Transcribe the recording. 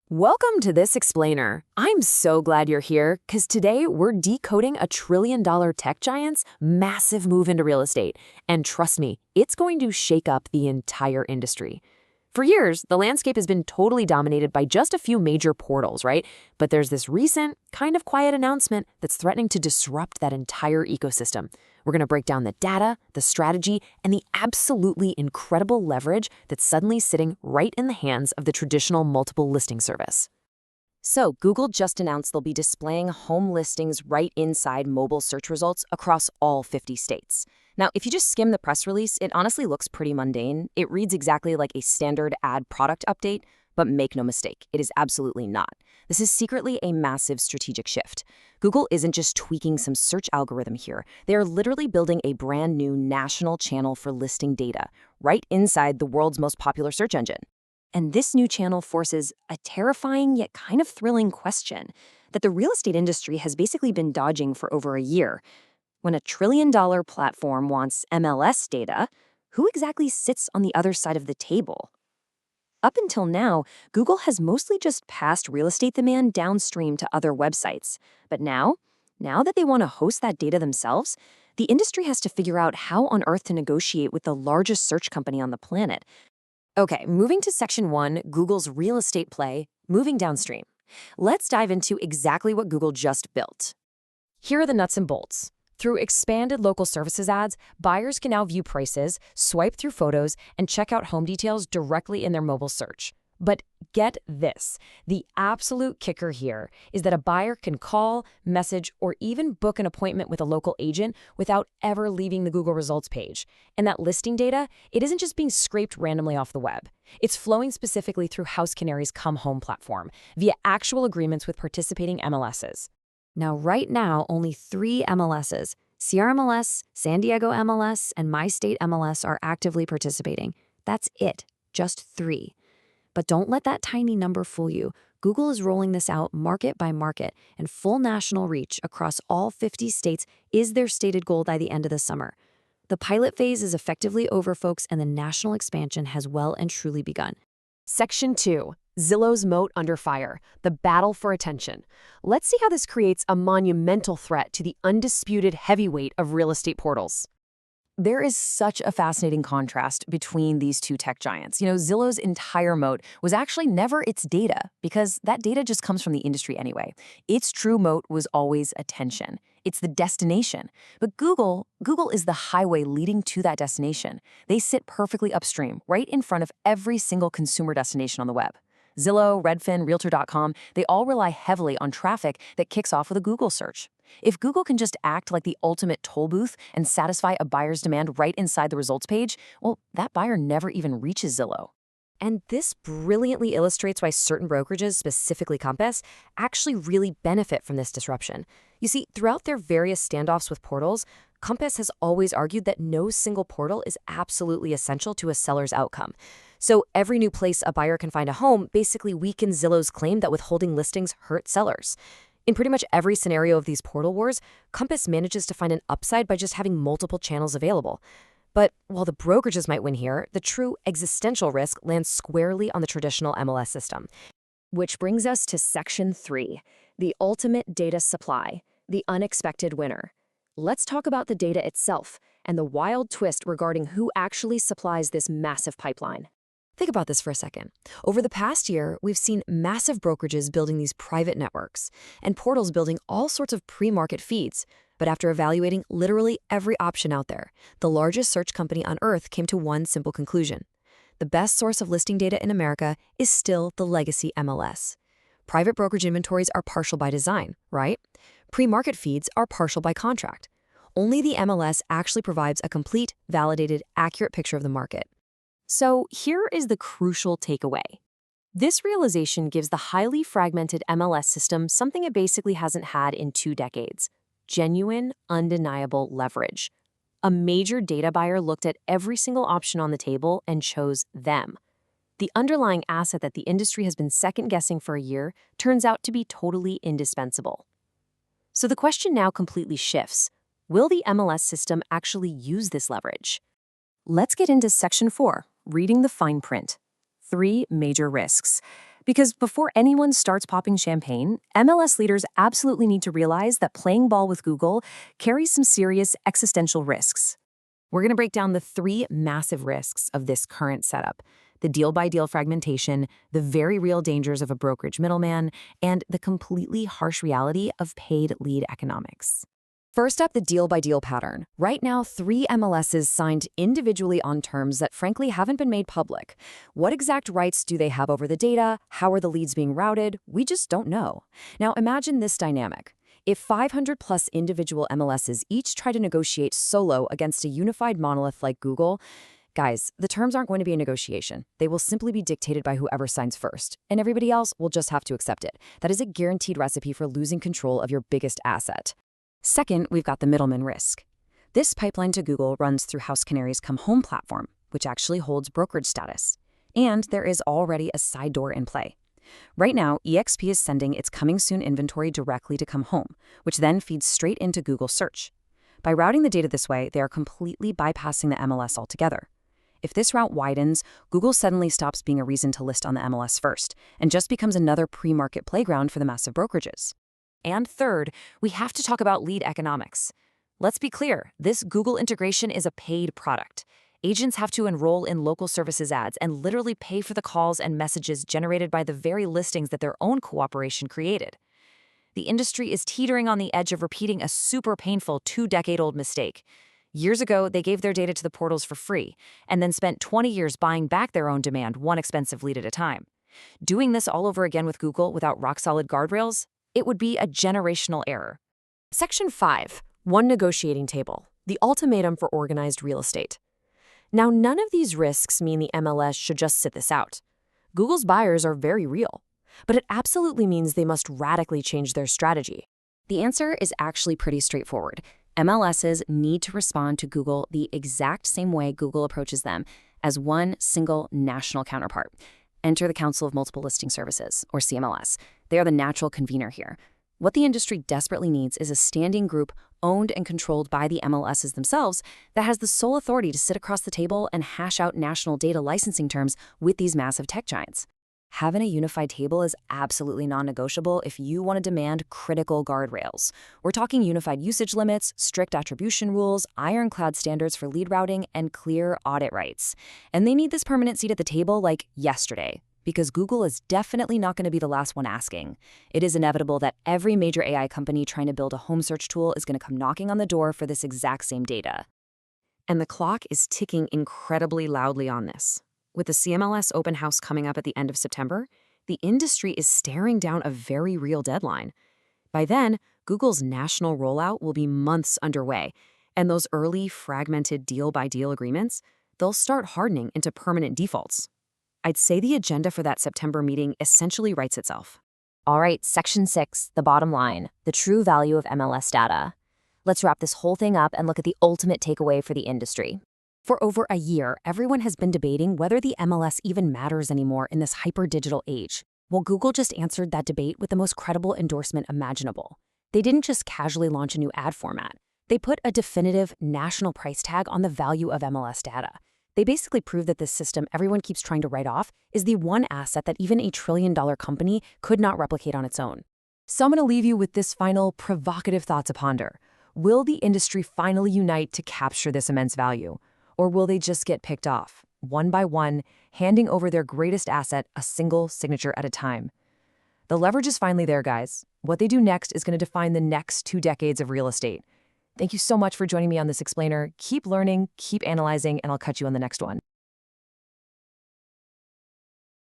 Welcome to this explainer. I'm so glad you're here because today we're decoding a trillion-dollar tech giant's massive move into real estate. And trust me, it's going to shake up the entire industry. For years, the landscape has been totally dominated by just a few major portals, right? But there's this recent, kind of quiet announcement that's threatening to disrupt that entire ecosystem. We're going to break down the data, the strategy, and the absolutely incredible leverage that's suddenly sitting right in the hands of the traditional multiple listing service. So, Google just announced they'll be displaying home listings right inside mobile search results across all 50 states. Now, if you just skim the press release, it honestly looks pretty mundane. It reads exactly like a standard ad product update, but make no mistake, it is absolutely not. This is secretly a massive strategic shift. Google isn't just tweaking some search algorithm here. They are literally building a brand new national channel for listing data right inside the world's most popular search engine. And this new channel forces a terrifying yet kind of thrilling question that the real estate industry has basically been dodging for over a year. When a trillion-dollar platform wants MLS data, who exactly sits on the other side of the table? Up until now, Google has mostly just passed real estate demand downstream to other websites. But now that they want to host that data themselves, the industry has to figure out how on earth to negotiate with the largest search company on the planet. Okay, moving to Section 1, Google's real estate play, moving downstream. Let's dive into exactly what Google just built. Here are the nuts and bolts. Through expanded local services ads, buyers can now view prices, swipe through photos, and check out home details directly in their mobile search. But get this, the absolute kicker here is that a buyer can call, message, or even book an appointment with a local agent without ever leaving the Google results page. And that listing data, it isn't just being scraped randomly off the web. It's flowing specifically through HouseCanary's ComeHome platform via actual agreements with participating MLSs. Now, right now, only 3 MLSs, CRMLS, San Diego MLS, and My State MLS are actively participating. That's it, just 3. But don't let that tiny number fool you. Google is rolling this out market by market, and full national reach across all 50 states is their stated goal by the end of the summer. The pilot phase is effectively over, folks, and the national expansion has well and truly begun. Section 2. Zillow's moat under fire, the battle for attention. Let's see how this creates a monumental threat to the undisputed heavyweight of real estate portals. There is such a fascinating contrast between these two tech giants. Zillow's entire moat was actually never its data, because that data just comes from the industry anyway. Its true moat was always attention. It's the destination. But Google is the highway leading to that destination. They sit perfectly upstream, right in front of every single consumer destination on the web. Zillow, Redfin, Realtor.com, they all rely heavily on traffic that kicks off with a Google search. If Google can just act like the ultimate toll booth and satisfy a buyer's demand right inside the results page, well, that buyer never even reaches Zillow. And this brilliantly illustrates why certain brokerages, specifically Compass, actually really benefit from this disruption. You see, throughout their various standoffs with portals, Compass has always argued that no single portal is absolutely essential to a seller's outcome. So every new place a buyer can find a home basically weakens Zillow's claim that withholding listings hurt sellers. In pretty much every scenario of these portal wars, Compass manages to find an upside by just having multiple channels available. But while the brokerages might win here, the true existential risk lands squarely on the traditional MLS system. Which brings us to Section 3, the ultimate data supply, the unexpected winner. Let's talk about the data itself and the wild twist regarding who actually supplies this massive pipeline. Think about this for a second. Over the past year, we've seen massive brokerages building these private networks and portals building all sorts of pre-market feeds. But after evaluating literally every option out there, the largest search company on earth came to one simple conclusion. The best source of listing data in America is still the legacy MLS. Private brokerage inventories are partial by design, right? Pre-market feeds are partial by contract. Only the MLS actually provides a complete, validated, accurate picture of the market. So here is the crucial takeaway. This realization gives the highly fragmented MLS system something it basically hasn't had in 2 decades: genuine, undeniable leverage. A major data buyer looked at every single option on the table and chose them. The underlying asset that the industry has been second-guessing for a year turns out to be totally indispensable. So the question now completely shifts. Will the MLS system actually use this leverage? Let's get into Section 4, reading the fine print. 3 major risks. Because before anyone starts popping champagne, MLS leaders absolutely need to realize that playing ball with Google carries some serious existential risks. We're going to break down the 3 massive risks of this current setup: the deal-by-deal fragmentation, the very real dangers of a brokerage middleman, and the completely harsh reality of paid lead economics. First up, the deal-by-deal pattern. Right now, 3 MLSs signed individually on terms that frankly haven't been made public. What exact rights do they have over the data? How are the leads being routed? We just don't know. Now imagine this dynamic. If 500+ individual MLSs each try to negotiate solo against a unified monolith like Google, guys, the terms aren't going to be a negotiation. They will simply be dictated by whoever signs first, and everybody else will just have to accept it. That is a guaranteed recipe for losing control of your biggest asset. Second, we've got the middleman risk. This pipeline to Google runs through HouseCanary's ComeHome platform, which actually holds brokerage status. And there is already a side door in play. Right now, eXp is sending its coming soon inventory directly to ComeHome, which then feeds straight into Google search. By routing the data this way, they are completely bypassing the MLS altogether. If this route widens, Google suddenly stops being a reason to list on the MLS first, and just becomes another pre-market playground for the massive brokerages. And third, we have to talk about lead economics. Let's be clear, this Google integration is a paid product. Agents have to enroll in local services ads and literally pay for the calls and messages generated by the very listings that their own cooperation created. The industry is teetering on the edge of repeating a super painful 2-decade-old mistake. Years ago, they gave their data to the portals for free, and then spent 20 years buying back their own demand, one expensive lead at a time. Doing this all over again with Google without rock-solid guardrails? It would be a generational error. Section 5. One negotiating table. The ultimatum for organized real estate. Now, none of these risks mean the MLS should just sit this out. Google's buyers are very real, but it absolutely means they must radically change their strategy. The answer is actually pretty straightforward. MLSs need to respond to Google the exact same way Google approaches them, as one single national counterpart. Enter the Council of Multiple Listing Services, or CMLS. They are the natural convener here. What the industry desperately needs is a standing group owned and controlled by the MLSs themselves that has the sole authority to sit across the table and hash out national data licensing terms with these massive tech giants. Having a unified table is absolutely non-negotiable if you want to demand critical guardrails. We're talking unified usage limits, strict attribution rules, ironclad standards for lead routing, and clear audit rights. And they need this permanent seat at the table like yesterday, because Google is definitely not going to be the last one asking. It is inevitable that every major AI company trying to build a home search tool is going to come knocking on the door for this exact same data. And the clock is ticking incredibly loudly on this. With the CMLS open house coming up at the end of September, the industry is staring down a very real deadline. By then, Google's national rollout will be months underway, and those early, fragmented deal-by-deal agreements, they'll start hardening into permanent defaults. I'd say the agenda for that September meeting essentially writes itself. All right, Section 6, the bottom line, the true value of MLS data. Let's wrap this whole thing up and look at the ultimate takeaway for the industry. For over a year, everyone has been debating whether the MLS even matters anymore in this hyper-digital age. Well, Google just answered that debate with the most credible endorsement imaginable. They didn't just casually launch a new ad format. They put a definitive national price tag on the value of MLS data. They basically proved that this system everyone keeps trying to write off is the one asset that even a trillion-dollar company could not replicate on its own. So I'm going to leave you with this final provocative thought to ponder. Will the industry finally unite to capture this immense value? Or will they just get picked off, one by one, handing over their greatest asset a single signature at a time? The leverage is finally there, guys. What they do next is going to define the next 2 decades of real estate. Thank you so much for joining me on this explainer. Keep learning, keep analyzing, and I'll catch you on the next one.